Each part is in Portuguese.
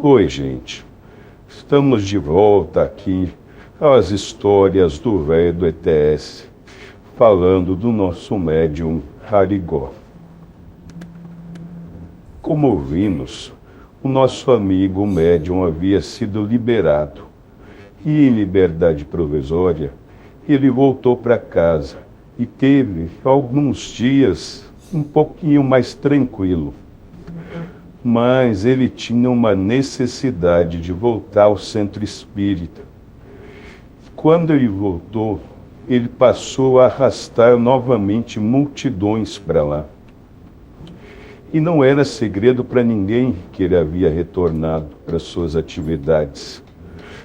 Oi, gente. Estamos de volta aqui às histórias do velho do ETS, falando do nosso médium Arigó. Como vimos, o nosso amigo médium havia sido liberado e, em liberdade provisória, ele voltou para casa e teve alguns dias um pouquinho mais tranquilo. Mas ele tinha uma necessidade de voltar ao centro espírita. Quando ele voltou, ele passou a arrastar novamente multidões para lá. E não era segredo para ninguém que ele havia retornado para suas atividades.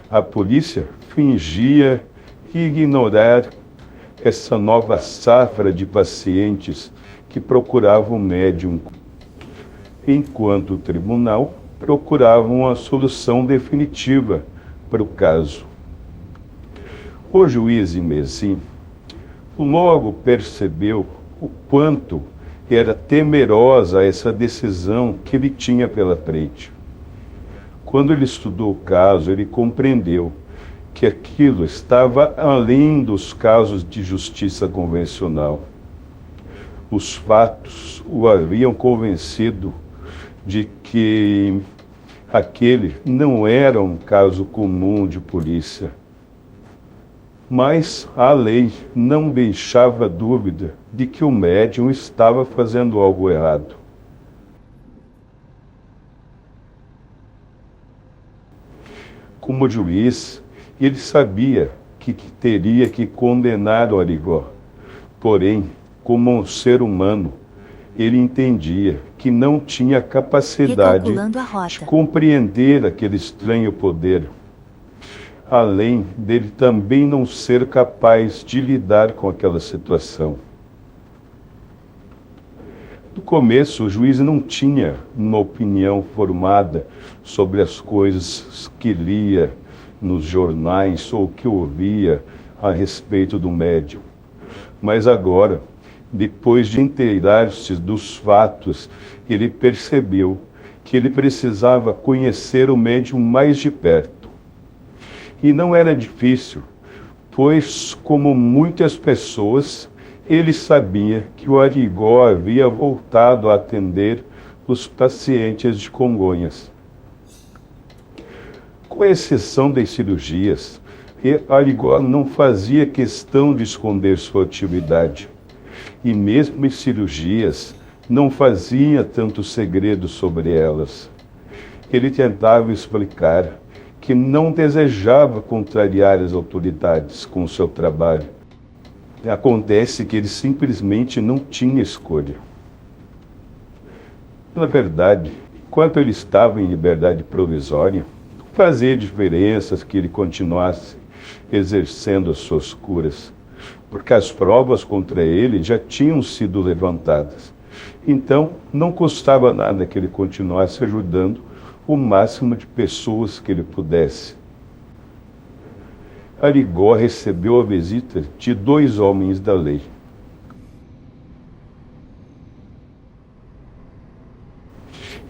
A polícia fingia ignorar essa nova safra de pacientes que procuravam o médium, enquanto o tribunal procurava uma solução definitiva para o caso. O juiz Imesi logo percebeu o quanto era temerosa essa decisão que ele tinha pela frente. Quando ele estudou o caso, ele compreendeu que aquilo estava além dos casos de justiça convencional. Os fatos o haviam convencido de que aquele não era um caso comum de polícia. Mas a lei não deixava dúvida de que o médium estava fazendo algo errado. Como juiz, ele sabia que teria que condenar o Arigó. Porém, como um ser humano, ele entendia que não tinha capacidade de compreender aquele estranho poder, além dele também não ser capaz de lidar com aquela situação. No começo, o juiz não tinha uma opinião formada sobre as coisas que lia nos jornais ou que ouvia a respeito do médium. Mas agora, depois de inteirar-se dos fatos, ele percebeu que ele precisava conhecer o médium mais de perto. E não era difícil, pois, como muitas pessoas, ele sabia que o Arigó havia voltado a atender os pacientes de Congonhas. Com exceção das cirurgias, Arigó não fazia questão de esconder sua atividade. E mesmo em cirurgias, não fazia tanto segredo sobre elas. Ele tentava explicar que não desejava contrariar as autoridades com o seu trabalho. Acontece que ele simplesmente não tinha escolha. Na verdade, enquanto ele estava em liberdade provisória, não fazia diferença que ele continuasse exercendo as suas curas, porque as provas contra ele já tinham sido levantadas. Então, não custava nada que ele continuasse ajudando o máximo de pessoas que ele pudesse. Arigó recebeu a visita de 2 homens da lei.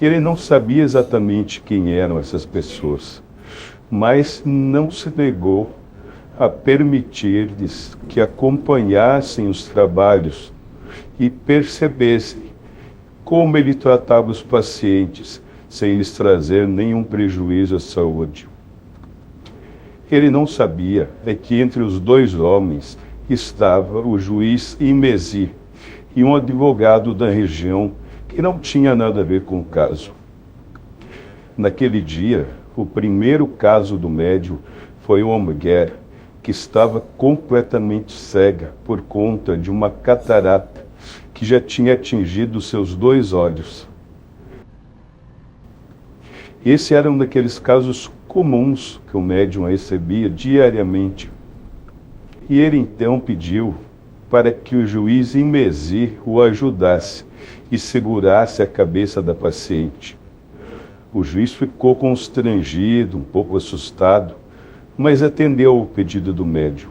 Ele não sabia exatamente quem eram essas pessoas, mas não se negou a permitir-lhes que acompanhassem os trabalhos e percebessem como ele tratava os pacientes, sem lhes trazer nenhum prejuízo à saúde. Ele não sabia que entre os 2 homens estava o juiz Imesi e um advogado da região que não tinha nada a ver com o caso. Naquele dia, o primeiro caso do médium foi uma mulher que estava completamente cega por conta de uma catarata que já tinha atingido seus 2 olhos. Esse era um daqueles casos comuns que o médium recebia diariamente. E ele então pediu para que o juiz Imesi o ajudasse e segurasse a cabeça da paciente. O juiz ficou constrangido, um pouco assustado, mas atendeu o pedido do médium.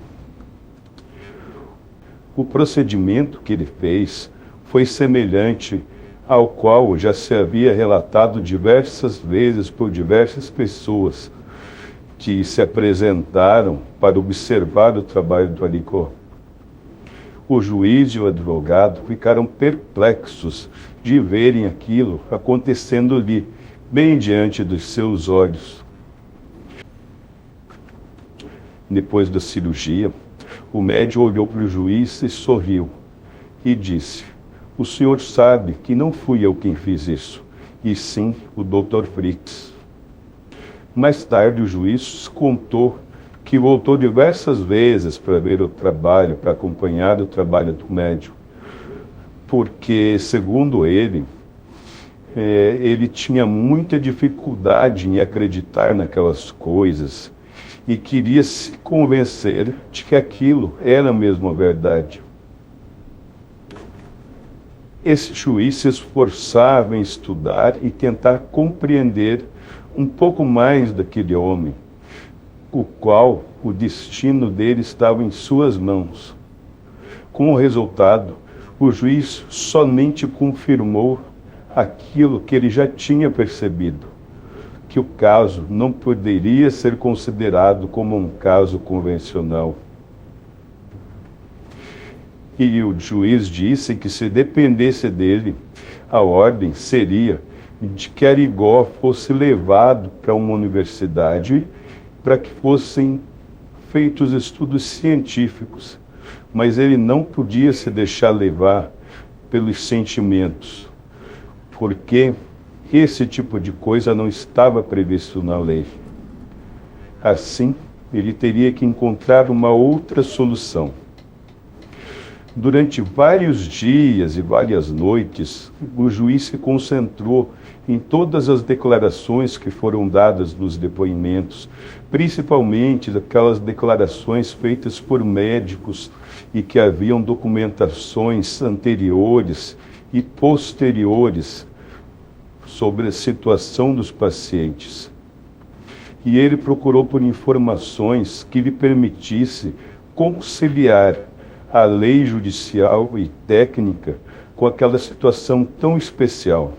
O procedimento que ele fez foi semelhante ao qual já se havia relatado diversas vezes por diversas pessoas que se apresentaram para observar o trabalho do Arigó. O juiz e o advogado ficaram perplexos de verem aquilo acontecendo-lhe bem diante dos seus olhos. Depois da cirurgia, o médium olhou para o juiz e sorriu e disse: "O senhor sabe que não fui eu quem fiz isso, e sim o Dr. Fritz." Mais tarde, o juiz contou que voltou diversas vezes para ver o trabalho, para acompanhar o trabalho do médium, porque, segundo ele, ele tinha muita dificuldade em acreditar naquelas coisas e queria se convencer de que aquilo era mesmo a verdade. Esse juiz se esforçava em estudar e tentar compreender um pouco mais daquele homem, o qual o destino dele estava em suas mãos. Com o resultado, o juiz somente confirmou aquilo que ele já tinha percebido, que o caso não poderia ser considerado como um caso convencional. E o juiz disse que, se dependesse dele, a ordem seria de que Arigó fosse levado para uma universidade para que fossem feitos estudos científicos, mas ele não podia se deixar levar pelos sentimentos, porque esse tipo de coisa não estava previsto na lei. Assim, ele teria que encontrar uma outra solução. Durante vários dias e várias noites, o juiz se concentrou em todas as declarações que foram dadas nos depoimentos, principalmente aquelas declarações feitas por médicos e que haviam documentações anteriores e posteriores sobre a situação dos pacientes. E ele procurou por informações que lhe permitisse conciliar a lei judicial e técnica com aquela situação tão especial.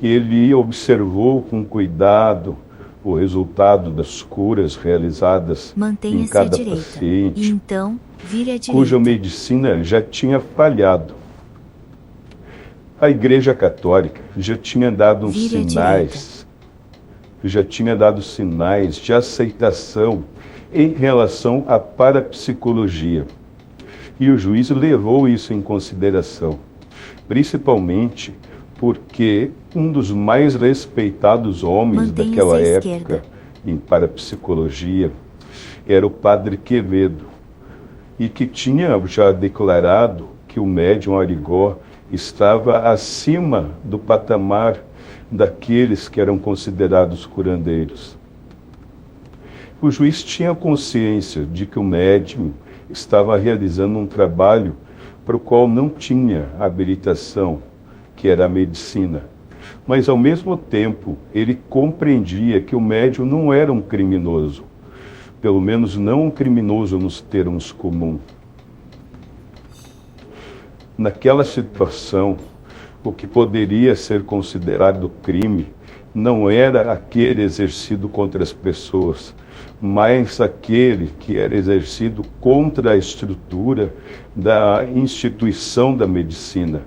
Ele observou com cuidado o resultado das curas realizadas em cada paciente, e então vire à direita, cuja medicina já tinha falhado. A Igreja Católica já tinha dado sinais de aceitação em relação à parapsicologia. E o juiz levou isso em consideração, principalmente porque um dos mais respeitados homens daquela época em parapsicologia era o Padre Quevedo, e que tinha já declarado que o médium Arigó estava acima do patamar daqueles que eram considerados curandeiros. O juiz tinha consciência de que o médium estava realizando um trabalho para o qual não tinha habilitação, que era a medicina. Mas, ao mesmo tempo, ele compreendia que o médium não era um criminoso, pelo menos não um criminoso nos termos comuns. Naquela situação, o que poderia ser considerado crime não era aquele exercido contra as pessoas, mas aquele que era exercido contra a estrutura da instituição da medicina.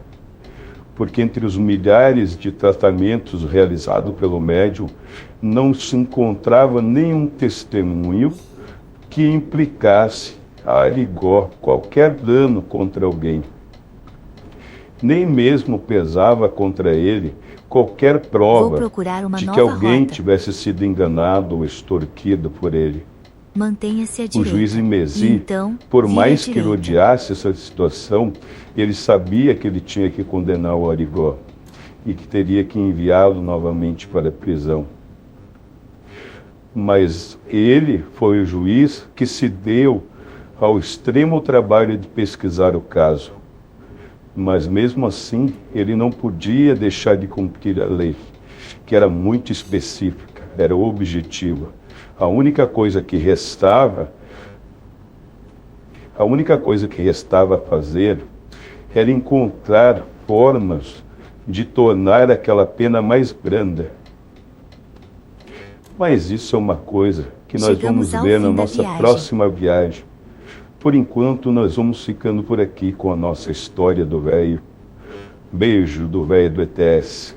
Porque entre os milhares de tratamentos realizados pelo médium, não se encontrava nenhum testemunho que implicasse a Arigó qualquer dano contra alguém. Nem mesmo pesava contra ele qualquer prova de que alguém tivesse sido enganado ou extorquido por ele. Mantenha-se à direita. O juiz Imesi, então, por mais que ele odiasse essa situação, ele sabia que ele tinha que condenar o Arigó e que teria que enviá-lo novamente para a prisão. Mas ele foi o juiz que se deu ao extremo trabalho de pesquisar o caso. Mas mesmo assim, ele não podia deixar de cumprir a lei, que era muito específica, era objetiva. A única coisa que restava fazer era encontrar formas de tornar aquela pena mais branda. Mas isso é uma coisa que nós Chegamos vamos ao ver na fim da nossa viagem. próxima viagem. Por enquanto, nós vamos ficando por aqui com a nossa história do velho. Beijo do velho do ETS.